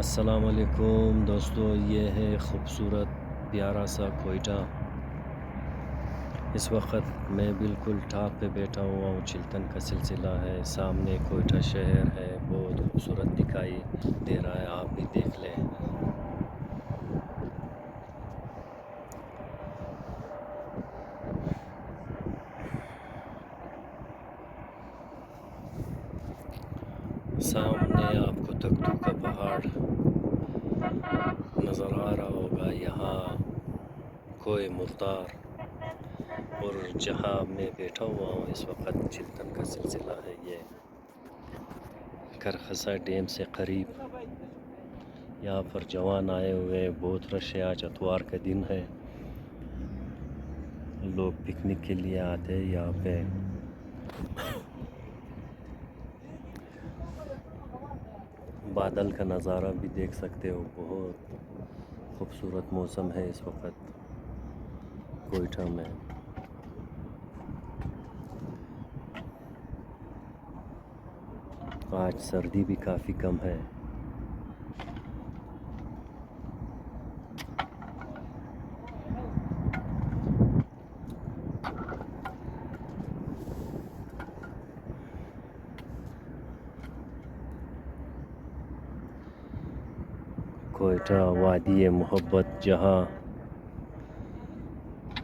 अस्सलाम वालेकुम दोस्तों, ये है ख़ूबसूरत प्यारा सा कोयटा। इस वक्त मैं बिल्कुल टॉप पे बैठा हुआ हूँ। चिल्तन का सिलसिला है, सामने कोयटा शहर है, बहुत खूबसूरत दिखाई दे रहा है, आप भी देख लें। सामने आपको तख्तू का पहाड़ नज़र आ रहा होगा, यहाँ कोय मुर्तार। और जहाँ मैं बैठा हुआ हूँ इस वक्त चिल्तन का सिलसिला है, ये करखसा डैम से करीब। यहाँ पर जवान आए हुए हैं, बहुत रश है, आज इतवार का दिन है। लोग पिकनिक के लिए आते हैं यहाँ पे। बादल का नज़ारा भी देख सकते हो, बहुत खूबसूरत मौसम है इस वक्त कोयटा में। आज सर्दी भी काफ़ी कम है। कोयटा वादी मोहब्बत, जहाँ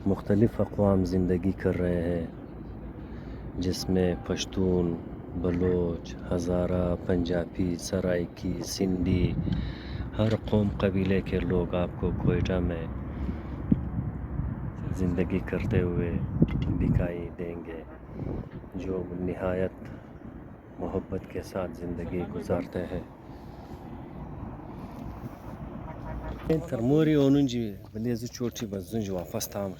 मुख्तलिफ़ अक़वाम ज़िंदगी कर रहे हैं, जिसमें पश्तून, बलोच, हज़ारा, पंजाबी, सराइकी, सिंधी, हर कौम कबीले के लोग आपको कोयटा में ज़िंदगी करते हुए दिखाई देंगे, जो निहायत मोहब्बत के साथ ज़िंदगी गुजारते हैं। तरमोरी ओनुंजी बलेज़ चोटी बज़ुंज वापस ताम।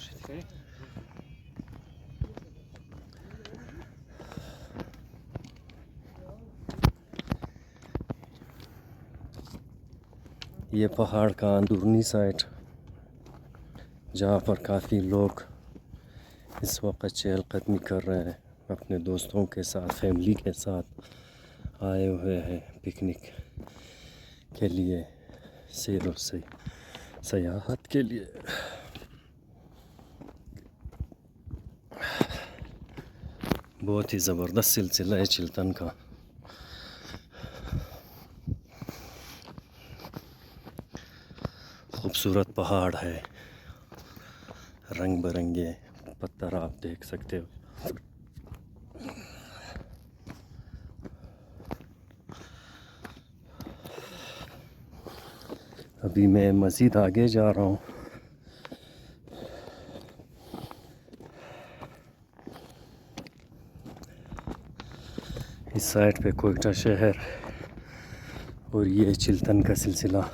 ये पहाड़ का अंदरूनी साइड, जहाँ पर काफ़ी लोग इस वक्त चहलकदमी कर रहे हैं, अपने दोस्तों के साथ, फैमिली के साथ आए हुए हैं पिकनिक के लिए, सैर और सयाहत के लिए। बहुत ही ज़बरदस्त सिलसिला है चिल्तन का। खूबसूरत पहाड़ है, रंग बिरंगे पत्थर आप देख सकते हो। अभी मैं मज़ीद आगे जा रहा हूँ। इस साइड पे कोयटा शहर और ये चिल्तन का सिलसिला।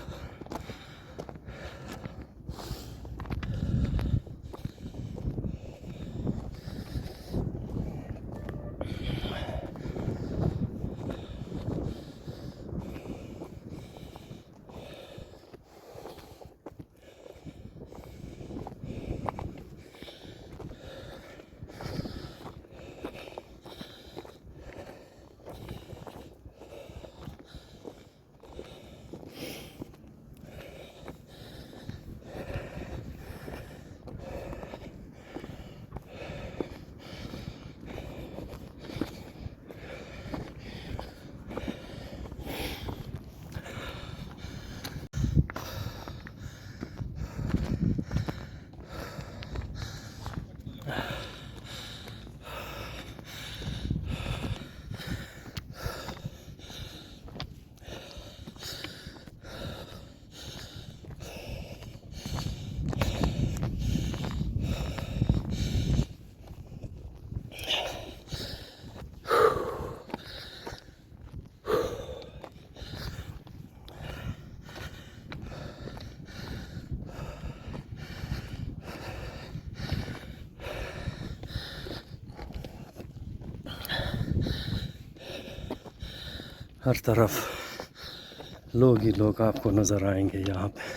हर तरफ लोग ही लोग आपको नज़र आएंगे यहाँ पे।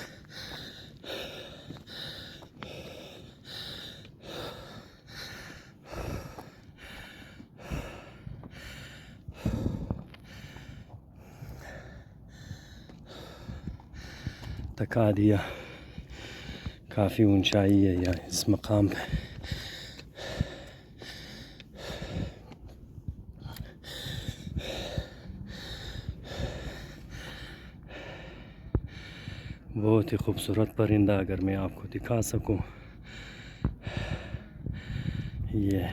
थका दिया। काफ़ी ऊंचाई है या इस मकाम पे। बहुत ही खूबसूरत परिंदा, अगर मैं आपको दिखा सकूं, ये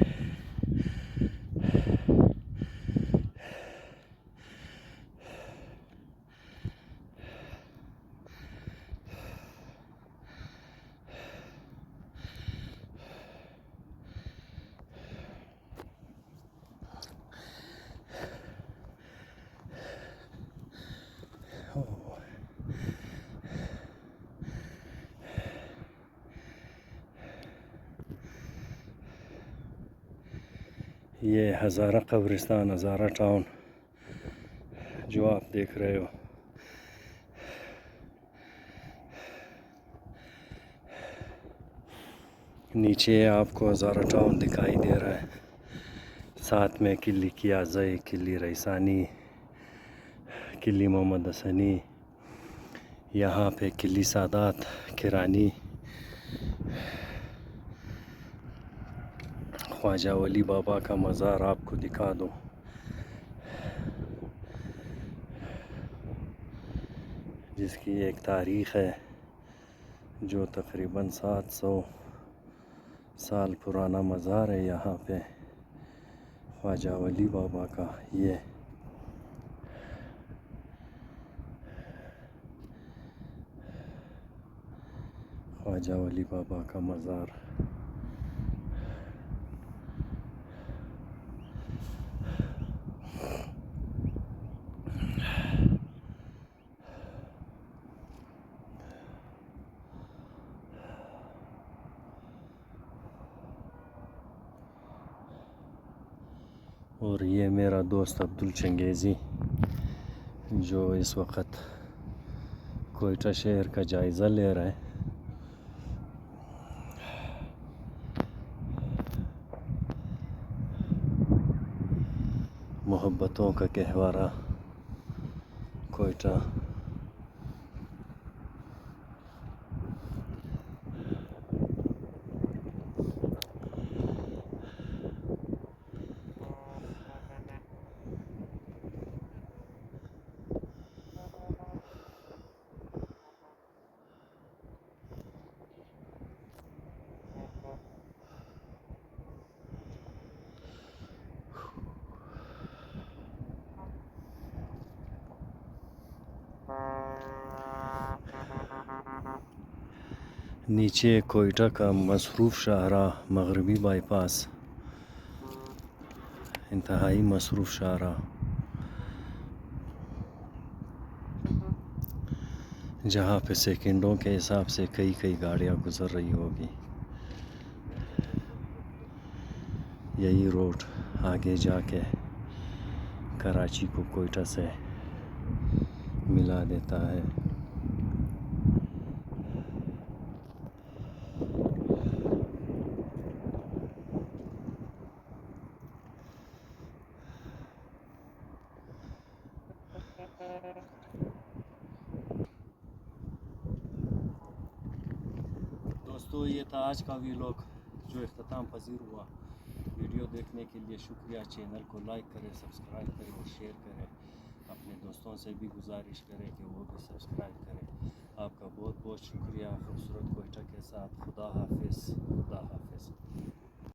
ये हज़ारा कब्रिस्तान, हज़ारा टाउन जो आप देख रहे हो। नीचे आपको हज़ारा टाउन दिखाई दे रहा है, साथ में किली कियाज़ई, किली रईसानी, किली मोहम्मद हसनी, यहाँ पे किली सादात किरानी, ख्वाजा वली बाबा का मज़ार आपको दिखा दूँ। जिसकी एक तारीख़ है जो तकरीबन 700 साल पुराना मज़ार है यहाँ पे ख्वाजा वली बाबा का। ये ख्वाजा वली बाबा का मज़ार। और ये मेरा दोस्त अब्दुल चंगेज़ी जो इस वक्त कोयटा शहर का जायज़ा ले रहा है। मोहब्बतों का गहवारा कोयटा। नीचे कोयटा का मसरूफ़ शाहराह मगरबी बाईपास, इंतहाई मसरूफ़ शाहराह, जहाँ पे सेकंडों के हिसाब से कई गाड़ियाँ गुज़र रही होगी। यही रोड आगे जाके कराची को कोयटा से मिला देता है। दोस्तों, ये था आज का व्लॉग जो इख्तिताम पजीर हुआ। वीडियो देखने के लिए शुक्रिया। चैनल को लाइक करें, सब्सक्राइब करें और शेयर करें। अपने दोस्तों से भी गुजारिश करें कि वो भी सब्सक्राइब करें। आपका बहुत बहुत शुक्रिया। खूबसूरत कोयटा के साथ खुदा हाफिज़।